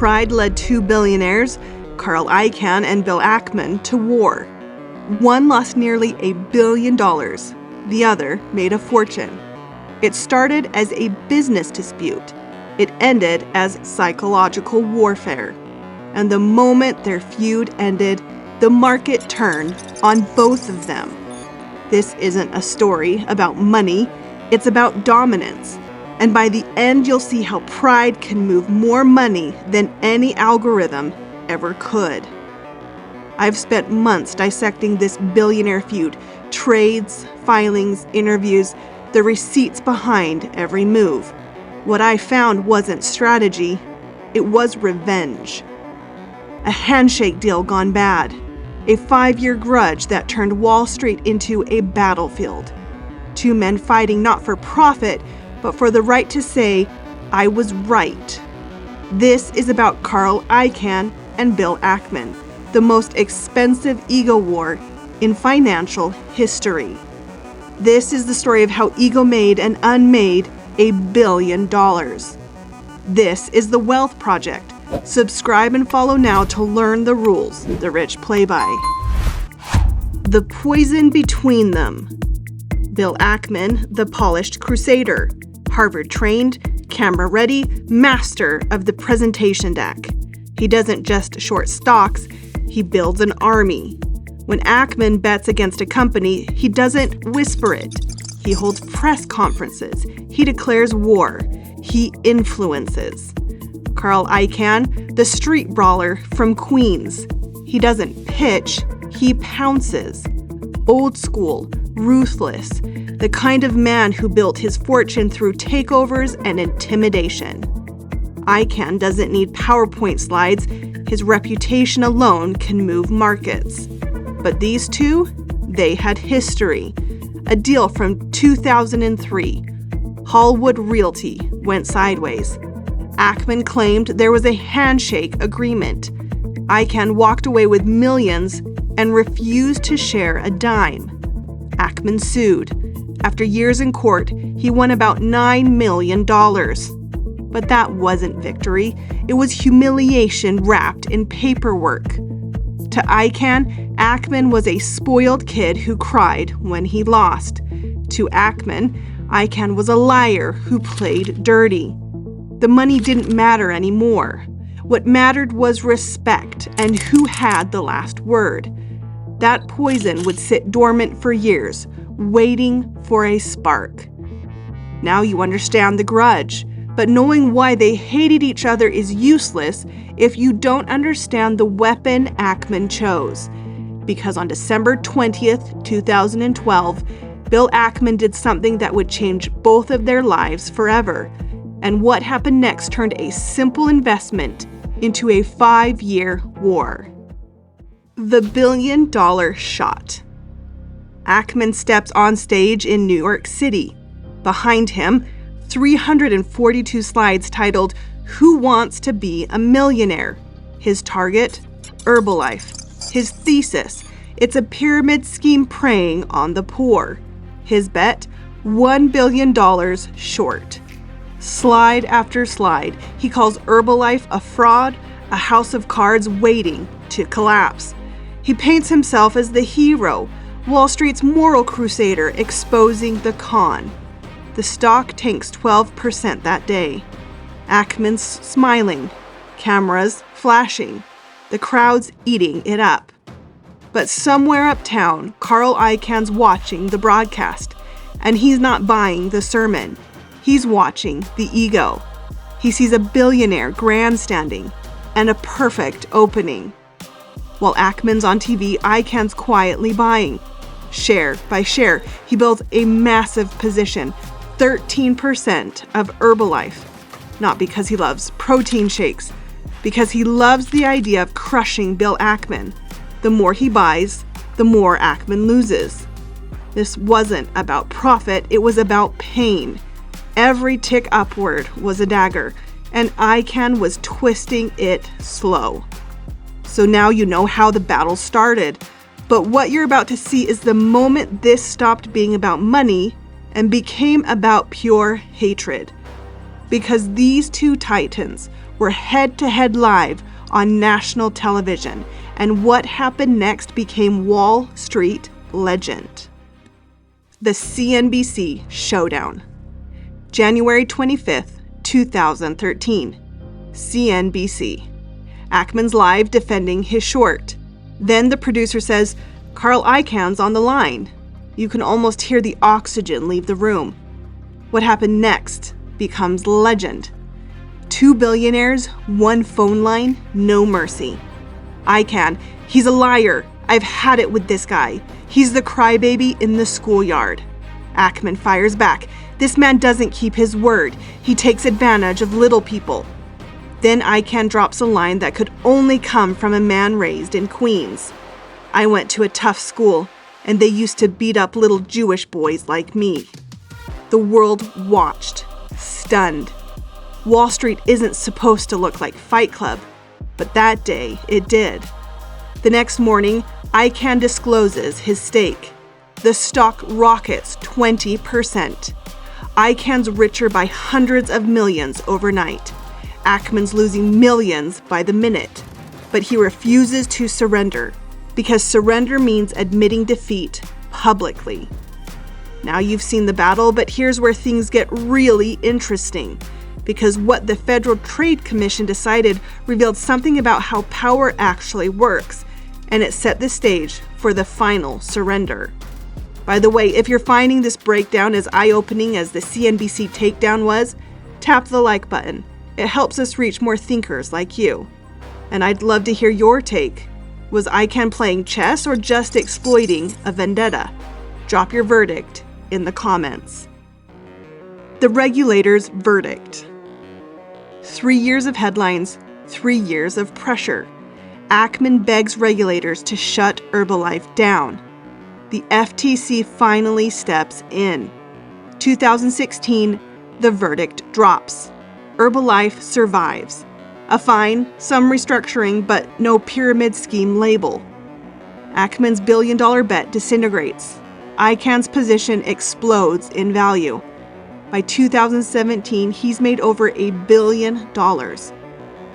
pride led two billionaires, Carl Icahn and Bill Ackman, to war. One lost nearly $1 billion. The other made a fortune. It started as a business dispute. It ended as psychological warfare. And the moment their feud ended, the market turned on both of them. This isn't a story about money, it's about dominance. And by the end, you'll see how pride can move more money than any algorithm ever could. I've spent months dissecting this billionaire feud, trades, filings, interviews, the receipts behind every move. What I found wasn't strategy, it was revenge. A handshake deal gone bad. A 5-year grudge that turned Wall Street into a battlefield. Two men fighting not for profit, but for the right to say, I was right. This is about Carl Icahn and Bill Ackman, the most expensive ego war in financial history. This is the story of how ego made and unmade $1 billion. This is The Wealth Project. Subscribe and follow now to learn the rules the rich play by. The poison between them. Bill Ackman, the polished crusader, Harvard-trained, camera-ready, master of the presentation deck. He doesn't just short stocks, he builds an army. When Ackman bets against a company, he doesn't whisper it. He holds press conferences. He declares war. He influences. Carl Icahn, the street brawler from Queens. He doesn't pitch, he pounces. Old school, ruthless, the kind of man who built his fortune through takeovers and intimidation. Icahn doesn't need PowerPoint slides. His reputation alone can move markets. But these two, they had history. A deal from 2003. Hallwood Realty went sideways. Ackman claimed there was a handshake agreement. Icahn walked away with millions and refused to share a dime. Ackman sued. After years in court, he won about $9 million. But that wasn't victory. It was humiliation wrapped in paperwork. To Icahn, Ackman was a spoiled kid who cried when he lost. To Ackman, Icahn was a liar who played dirty. The money didn't matter anymore. What mattered was respect and who had the last word. That poison would sit dormant for years, waiting for a spark. Now you understand the grudge, but knowing why they hated each other is useless if you don't understand the weapon Ackman chose. Because on December 20th, 2012, Bill Ackman did something that would change both of their lives forever. And what happened next turned a simple investment into a 5-year war. The $1 billion shot. Ackman steps on stage in New York City. Behind him, 342 slides titled, Who Wants to Be a Millionaire? His target, Herbalife. His thesis, it's a pyramid scheme preying on the poor. His bet, $1 billion short. Slide after slide, he calls Herbalife a fraud, a house of cards waiting to collapse. He paints himself as the hero, Wall Street's moral crusader exposing the con. The stock tanks 12% that day. Ackman's smiling, cameras flashing, the crowd's eating it up. But somewhere uptown, Carl Icahn's watching the broadcast, and he's not buying the sermon. He's watching the ego. He sees a billionaire grandstanding and a perfect opening. While Ackman's on TV, Icahn's quietly buying. Share by share, he builds a massive position, 13% of Herbalife. Not because he loves protein shakes, because he loves the idea of crushing Bill Ackman. The more he buys, the more Ackman loses. This wasn't about profit, it was about pain. Every tick upward was a dagger, and Icahn was twisting it slow. So now you know how the battle started. But what you're about to see is the moment this stopped being about money and became about pure hatred. Because these two titans were head-to-head live on national television, and what happened next became Wall Street legend. The CNBC Showdown. January 25th, 2013. CNBC. Ackman's live defending his short. Then the producer says, "Carl Icahn's on the line." You can almost hear the oxygen leave the room. What happened next becomes legend. 2 billionaires, 1 phone line, no mercy. Icahn, "He's a liar. I've had it with this guy. He's the crybaby in the schoolyard." Ackman fires back. "This man doesn't keep his word. He takes advantage of little people." Then Icahn drops a line that could only come from a man raised in Queens. "I went to a tough school, and they used to beat up little Jewish boys like me." The world watched, stunned. Wall Street isn't supposed to look like Fight Club, but that day it did. The next morning, Icahn discloses his stake. The stock rockets 20%. Icahn's richer by hundreds of millions overnight. Ackman's losing millions by the minute. But he refuses to surrender, because surrender means admitting defeat publicly. Now you've seen the battle, but here's where things get really interesting, because what the Federal Trade Commission decided revealed something about how power actually works, and it set the stage for the final surrender. By the way, if you're finding this breakdown as eye-opening as the CNBC takedown was, tap the like button. It helps us reach more thinkers like you. And I'd love to hear your take. Was Icahn playing chess or just exploiting a vendetta? Drop your verdict in the comments. The regulator's verdict. 3 years of headlines, 3 years of pressure. Ackman begs regulators to shut Herbalife down. The FTC finally steps in. 2016, the verdict drops. Herbalife survives. A fine, some restructuring, but no pyramid scheme label. Ackman's billion-dollar bet disintegrates. Icahn's position explodes in value. By 2017, he's made over $1 billion.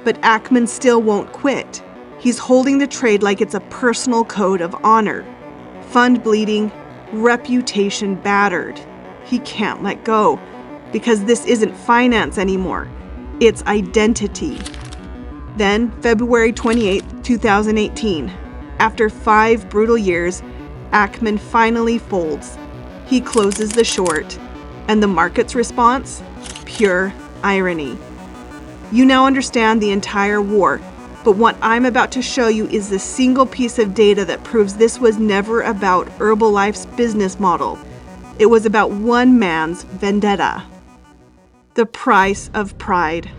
But Ackman still won't quit. He's holding the trade like it's a personal code of honor. Fund bleeding, reputation battered. He can't let go, because this isn't finance anymore. It's identity. Then, February 28, 2018, after 5 brutal years, Ackman finally folds. He closes the short. And the market's response? Pure irony. You now understand the entire war, but what I'm about to show you is the single piece of data that proves this was never about Herbalife's business model. It was about one man's vendetta. The price of pride.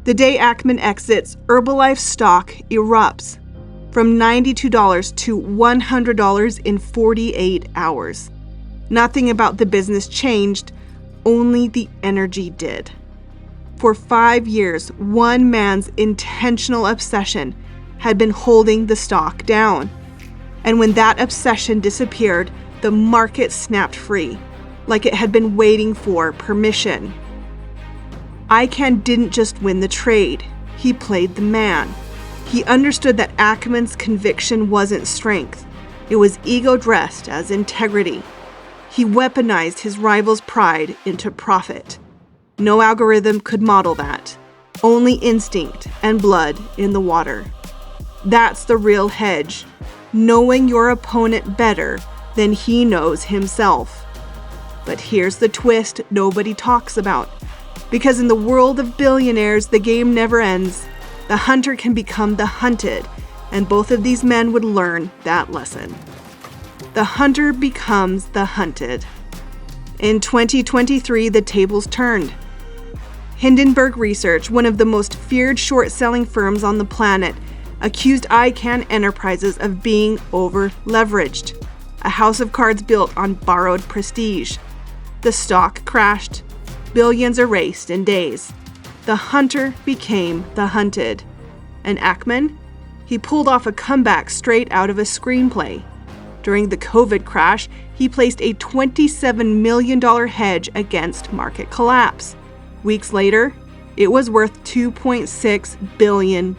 The day Ackman exits, Herbalife stock erupts from $92 to $100 in 48 hours. Nothing about the business changed, only the energy did. For 5 years, one man's intentional obsession had been holding the stock down. And when that obsession disappeared, the market snapped free, like it had been waiting for permission. Icahn didn't just win the trade, he played the man. He understood that Ackman's conviction wasn't strength, it was ego dressed as integrity. He weaponized his rival's pride into profit. No algorithm could model that. Only instinct and blood in the water. That's the real hedge. Knowing your opponent better than he knows himself. But here's the twist nobody talks about. Because in the world of billionaires, the game never ends. The hunter can become the hunted, and both of these men would learn that lesson. The hunter becomes the hunted. In 2023, the tables turned. Hindenburg Research, one of the most feared short-selling firms on the planet, accused Icahn Enterprises of being over-leveraged, a house of cards built on borrowed prestige. The stock crashed, billions erased in days. The hunter became the hunted. And Ackman? He pulled off a comeback straight out of a screenplay. During the COVID crash, he placed a $27 million hedge against market collapse. Weeks later, It was worth $2.6 billion.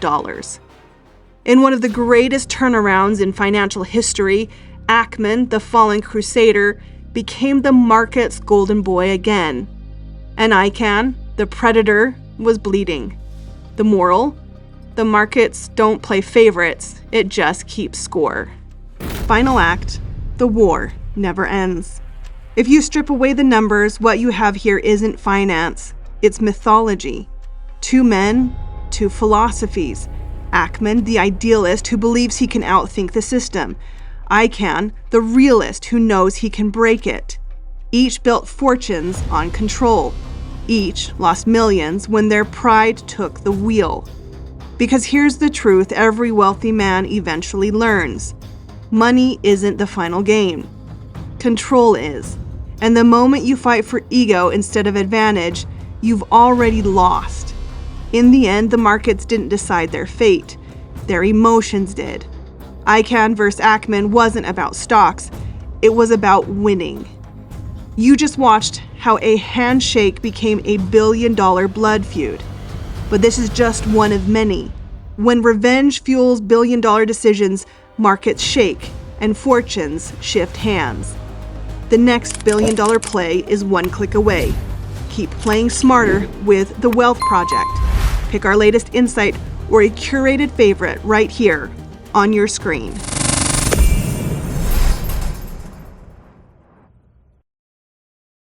In one of the greatest turnarounds in financial history, Ackman, the fallen crusader, became the market's golden boy again. And Icahn, the predator, was bleeding. The moral? The markets don't play favorites, it just keeps score. Final act, the war never ends. If you strip away the numbers, what you have here isn't finance, it's mythology. Two men, two philosophies. Ackman, the idealist who believes he can outthink the system. Icahn, the realist who knows he can break it. Each built fortunes on control. Each lost millions when their pride took the wheel. Because here's the truth every wealthy man eventually learns. Money isn't the final game. Control is. And the moment you fight for ego instead of advantage, you've already lost. In the end, the markets didn't decide their fate. Their emotions did. Icahn vs. Ackman wasn't about stocks. It was about winning. You just watched how a handshake became a billion-dollar blood feud. But this is just one of many. When revenge fuels billion-dollar decisions, markets shake and fortunes shift hands. The next billion-dollar play is one click away. Keep playing smarter with The Wealth Project. Pick our latest insight or a curated favorite right here on your screen.